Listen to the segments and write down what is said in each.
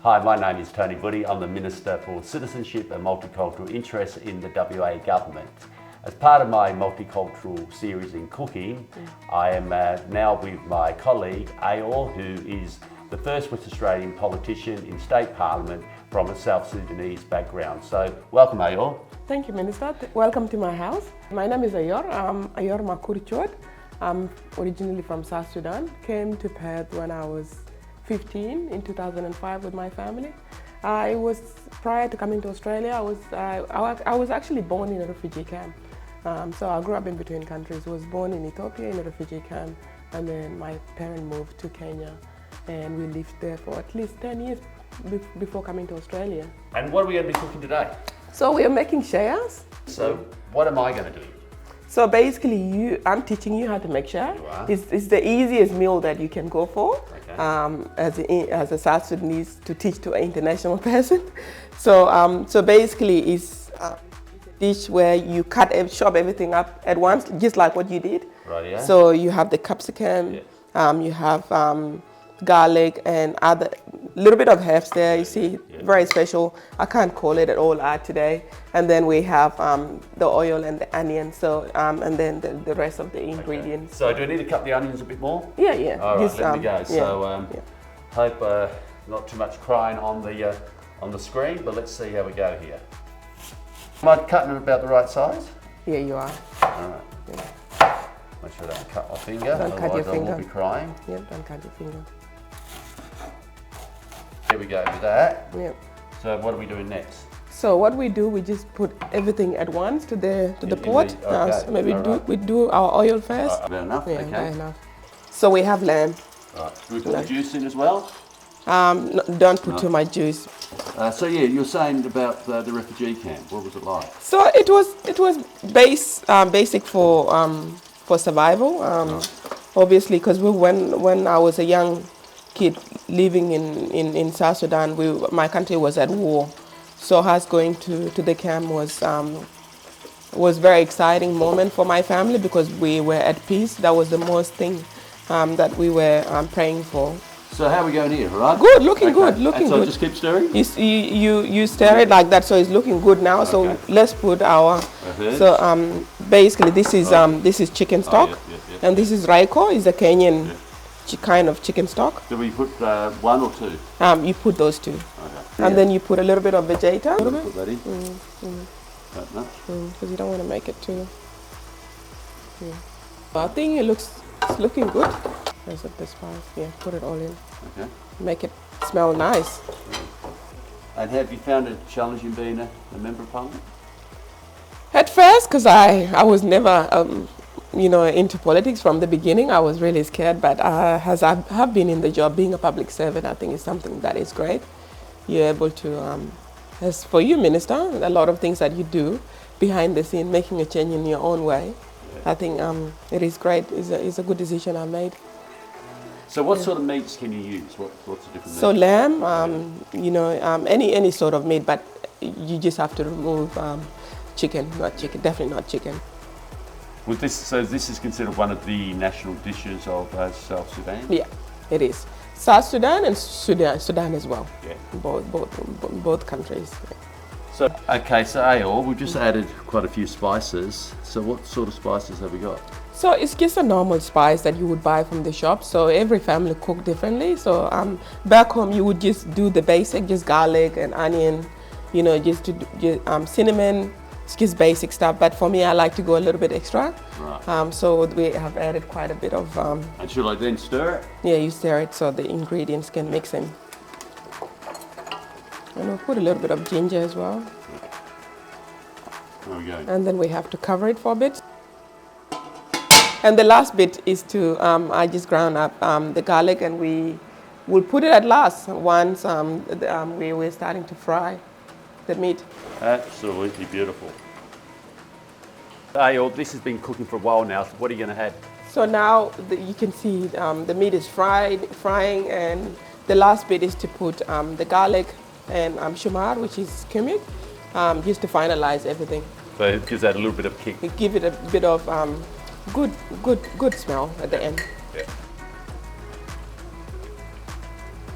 Hi, my name is Tony Buti. I'm the Minister for Citizenship and Multicultural Interests in the WA Government. As part of my multicultural series in cooking, I am now with my colleague Ayor, who is the first West Australian politician in State Parliament from a South Sudanese background. So, welcome Ayor. Thank you, Minister. Welcome to my house. My name is Ayor. I'm Ayor Makur Chuot. I'm originally from South Sudan. Came to Perth when I was 15 in 2005 with my family. Prior to coming to Australia, I was actually born in a refugee camp. So I grew up in between countries. I was born in Ethiopia in a refugee camp, and then my parents moved to Kenya, and we lived there for at least 10 years before coming to Australia. And what are we going to be cooking today? So we are making Shaiyahs. So what am I going to do? So basically, I'm teaching you how to make Shaiyah. You are? It's the easiest meal that you can go for, okay. As a South Sudanese, to teach to an international person. So basically, it's a dish where you chop everything up at once, just like what you did. Right, yeah. So you have the capsicum, you have garlic and other little bit of herbs there. You see, very special. I can't call it at all today. And then we have the oil and the onion. So and then the rest of the ingredients. So do I need to cut the onions a bit more? Yeah. All right, Just, let me go. Hope not too much crying on the screen, but let's see how we go here. Am I cutting it about the right size? Yeah, you are. All right. Yeah. Make sure I don't cut my finger, Don't cut your otherwise I will finger. be crying. Yeah, don't cut your finger. Here we go with that. Yeah. So what are we doing next? So what we do, we just put everything at once to the pot. Okay. So maybe Right. we do our oil first. About enough? Yeah, Okay. about enough. So we have lamb. Right. Do we put the juice in as well? No, don't put too much juice. So yeah, you were saying about the refugee camp. What was it like? So it was basic for survival. Obviously, because when I was a young kid living in South Sudan, my country was at war. So us going to the camp was very exciting moment for my family because we were at peace. That was the most thing that we were praying for. So how are we going here, right? Good, looking good, and so good. just keep stirring? You stir it like that, so it's looking good now. So let's put our. herbs. So basically this is chicken stock, and this is raiko, is a Kenyan kind of chicken stock. Do we put one or two? You put those two, Okay. and then you put a little bit of vegeta. Put that in. That much. Because you don't want to make it too. I think it's looking good. There's the spice. Yeah, put it all in. Okay. Make it smell nice. And have you found it challenging being a member of Parliament? At first, because I was never into politics from the beginning. I was really scared, but as I have been in the job, being a public servant, I think is something that is great. You're able to, as for you, Minister, a lot of things that you do behind the scene, making a change in your own way. I think it is great. It's a good decision I made. So what sort of meats can you use? What's the different So meats? lamb, any sort of meat, but you just have to remove chicken, definitely not chicken. So this is considered one of the national dishes of South Sudan? Yeah, it is. South Sudan and Sudan as well. Yeah. Both countries. Yeah. So Ayor, we've just added quite a few spices. So what sort of spices have we got? So it's just a normal spice that you would buy from the shop. So every family cook differently. So back home you would just do the basic, just garlic and onion, cinnamon. It's just basic stuff. But for me, I like to go a little bit extra. Right. So we have added quite a bit of. And should I then stir it? Yeah, you stir it so the ingredients can mix in. And we'll put a little bit of ginger as well. There we go. And then we have to cover it for a bit. And the last bit is to, I just ground up the garlic, and we will put it at last once we're starting to fry the meat. Absolutely beautiful. Ayor, this has been cooking for a while now. So what are you going to add? So now you can see the meat is frying, and the last bit is to put the garlic and shumar, which is cumin, just to finalize everything. So it gives that a little bit of kick. Give it a bit of good smell at the end. Yeah.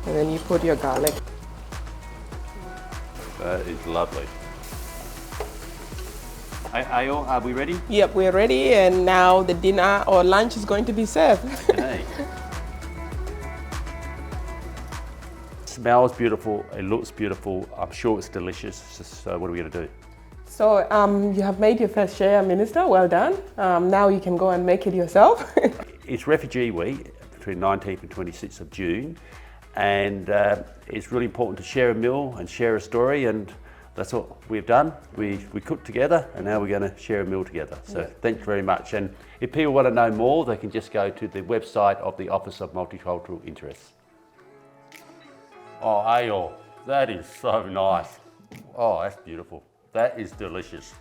And then you put your garlic. That is lovely. Ayor, are we ready? Yep, we're ready, and now the dinner or lunch is going to be served. Okay. It smells beautiful, it looks beautiful, I'm sure it's delicious. So what are we going to do? So you have made your first Shaiyah, Minister, well done. Now you can go and make it yourself. It's Refugee Week between 19th and 26th of June, and it's really important to share a meal and share a story, and that's what we've done. We cooked together, and now we're going to share a meal together. So Yeah. Thanks very much. And if people want to know more, they can just go to the website of the Office of Multicultural Interests. Oh, Ayor, that is so nice. Oh, that's beautiful. That is delicious.